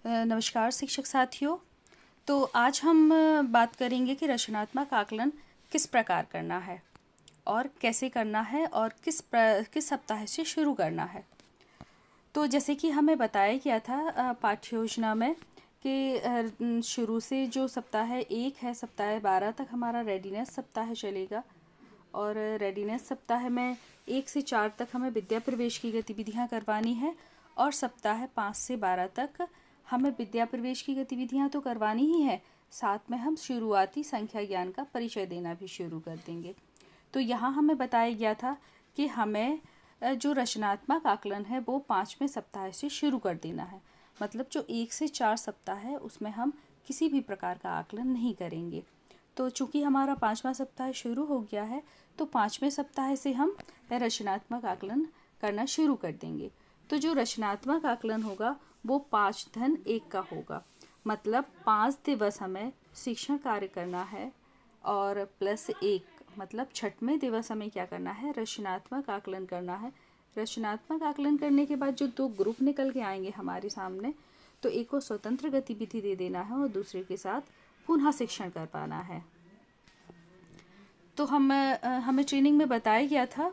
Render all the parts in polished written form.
नमस्कार शिक्षक साथियों। तो आज हम बात करेंगे कि रचनात्मक आकलन किस प्रकार करना है और कैसे करना है और किस सप्ताह से शुरू करना है। तो जैसे कि हमें बताया गया था पाठ्य योजना में कि शुरू से जो सप्ताह 1 है, सप्ताह 12 तक हमारा रेडीनेस सप्ताह चलेगा और रेडीनेस सप्ताह में 1 से 4 तक हमें विद्या प्रवेश की गतिविधियां करवानी है और सप्ताह 5 से 12 तक हमें विद्या प्रवेश की गतिविधियां तो करवानी ही है, साथ में हम शुरुआती संख्या ज्ञान का परिचय देना भी शुरू कर देंगे। तो यहाँ हमें बताया गया था कि हमें जो रचनात्मक आकलन है वो 5वें सप्ताह से शुरू कर देना है। मतलब जो 1 से 4 सप्ताह है उसमें हम किसी भी प्रकार का आकलन नहीं करेंगे। तो चूँकि हमारा 5वां सप्ताह शुरू हो गया है तो 5वें सप्ताह से हम रचनात्मक आकलन करना शुरू कर देंगे। तो जो रचनात्मक आकलन होगा वो 5-1 का होगा। मतलब 5 दिवस हमें शिक्षण कार्य करना है और +1 मतलब 6वें दिवस हमें क्या करना है, रचनात्मक आकलन करना है। रचनात्मक आकलन करने के बाद जो 2 ग्रुप निकल के आएंगे हमारे सामने, तो एक को स्वतंत्र गतिविधि दे देना है और दूसरे के साथ पुनः शिक्षण कर पाना है। तो हमें ट्रेनिंग में बताया गया था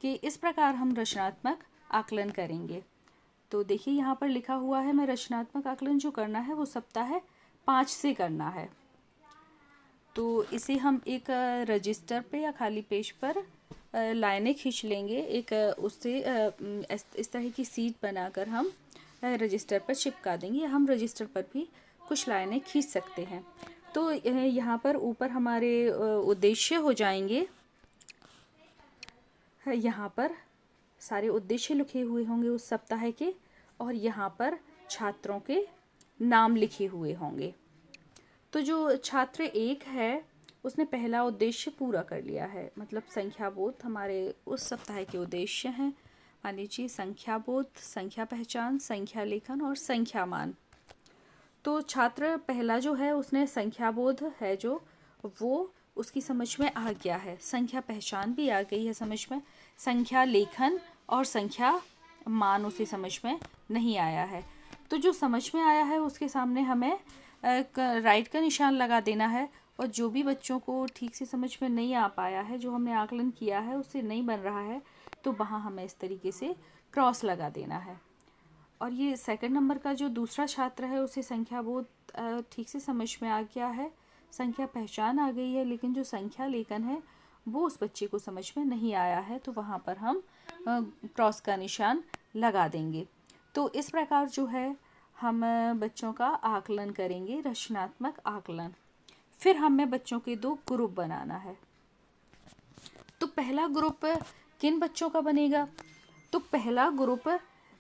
कि इस प्रकार हम रचनात्मक आकलन करेंगे। तो देखिए यहाँ पर लिखा हुआ है, मैं रचनात्मक आकलन जो करना है वो सप्ताह 5 से करना है। तो इसे हम एक रजिस्टर पे या खाली पेज पर लाइनें खींच लेंगे। एक उससे इस तरह की सीट बनाकर हम रजिस्टर पर चिपका देंगे या हम रजिस्टर पर भी कुछ लाइनें खींच सकते हैं। तो यहाँ पर ऊपर हमारे उद्देश्य हो जाएंगे, यहाँ पर सारे उद्देश्य लिखे हुए होंगे उस सप्ताह के और यहाँ पर छात्रों के नाम लिखे हुए होंगे। तो जो छात्र 1 है उसने पहला उद्देश्य पूरा कर लिया है, मतलब संख्या बोध हमारे उस सप्ताह के उद्देश्य हैं। मान लीजिए संख्या बोध, संख्या पहचान, संख्या लेखन और संख्या मान। तो छात्र पहला जो है उसने संख्या बोध है जो वो उसकी समझ में आ गया है, संख्या पहचान भी आ गई है समझ में, संख्या लेखन और संख्या मान उसे समझ में नहीं आया है। तो जो समझ में आया है उसके सामने हमें राइट का निशान लगा देना है और जो भी बच्चों को ठीक से समझ में नहीं आ पाया है, जो हमने आकलन किया है उससे नहीं बन रहा है, तो वहाँ हमें इस तरीके से क्रॉस लगा देना है। और ये सेकंड नंबर का जो दूसरा छात्र है उसे संख्या बोध ठीक से समझ में आ गया है, संख्या पहचान आ गई है, लेकिन जो संख्या लेखन है वो उस बच्चे को समझ में नहीं आया है, तो वहाँ पर हम क्रॉस का निशान लगा देंगे। तो इस प्रकार जो है हम बच्चों का आकलन करेंगे, रचनात्मक आकलन। फिर हमें बच्चों के 2 ग्रुप बनाना है। तो पहला ग्रुप किन बच्चों का बनेगा? तो पहला ग्रुप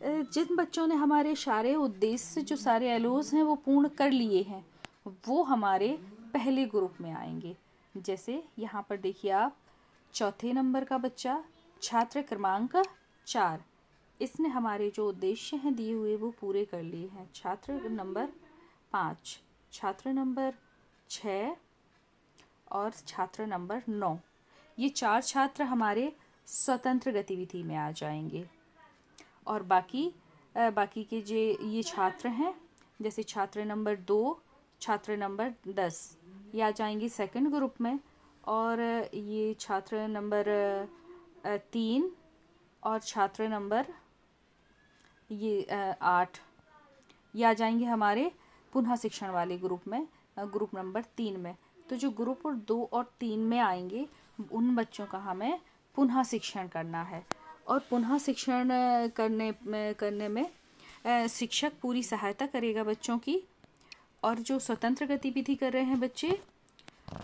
जिन बच्चों ने हमारे सारे उद्देश्य, जो सारे एलोस हैं वो पूर्ण कर लिए हैं, वो हमारे पहले ग्रुप में आएंगे। जैसे यहाँ पर देखिए आप, चौथे नंबर का बच्चा छात्र क्रमांक 4, इसने हमारे जो उद्देश्य हैं दिए हुए वो पूरे कर लिए हैं। छात्र नंबर 5, छात्र नंबर 6 और छात्र नंबर 9, ये 4 छात्र हमारे स्वतंत्र गतिविधि में आ जाएंगे। और बाकी के जो ये छात्र हैं, जैसे छात्र नंबर 2, छात्र नंबर 10, ये आ जाएंगे सेकंड ग्रुप में। और ये छात्र नंबर 3 और छात्र नंबर 8, ये आ जाएंगे हमारे पुनः शिक्षण वाले ग्रुप में, ग्रुप नंबर 3 में। तो जो ग्रुप 2 और 3 में आएंगे उन बच्चों का हमें पुनः शिक्षण करना है। और पुनः शिक्षण करने में शिक्षक पूरी सहायता करेगा बच्चों की। और जो स्वतंत्र गतिविधि कर रहे हैं बच्चे,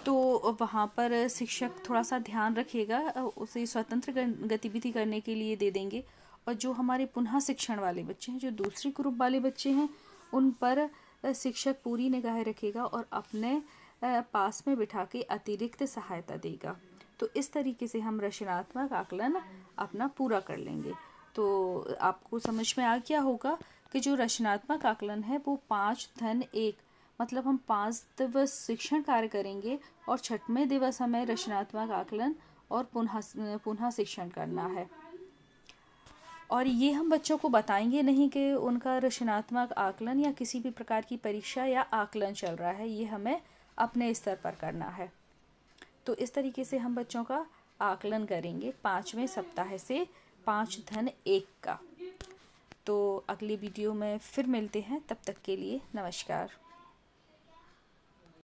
तो वहाँ पर शिक्षक थोड़ा सा ध्यान रखेगा, उसे स्वतंत्र गतिविधि करने के लिए दे देंगे। और जो हमारे पुनः शिक्षण वाले बच्चे हैं, जो दूसरे ग्रुप वाले बच्चे हैं, उन पर शिक्षक पूरी निगाह रखेगा और अपने पास में बिठा के अतिरिक्त सहायता देगा। तो इस तरीके से हम रचनात्मक आकलन अपना पूरा कर लेंगे। तो आपको समझ में आ गया होगा कि जो रचनात्मक आकलन है वो 5-1, मतलब हम 5 दिवस शिक्षण कार्य करेंगे और 6वें दिवस हमें रचनात्मक आकलन और पुनः शिक्षण करना है। और ये हम बच्चों को बताएंगे नहीं कि उनका रचनात्मक आकलन या किसी भी प्रकार की परीक्षा या आकलन चल रहा है, ये हमें अपने स्तर पर करना है। तो इस तरीके से हम बच्चों का आकलन करेंगे 5वें सप्ताह से 5 धन 1 का। तो अगले वीडियो में फिर मिलते हैं, तब तक के लिए नमस्कार।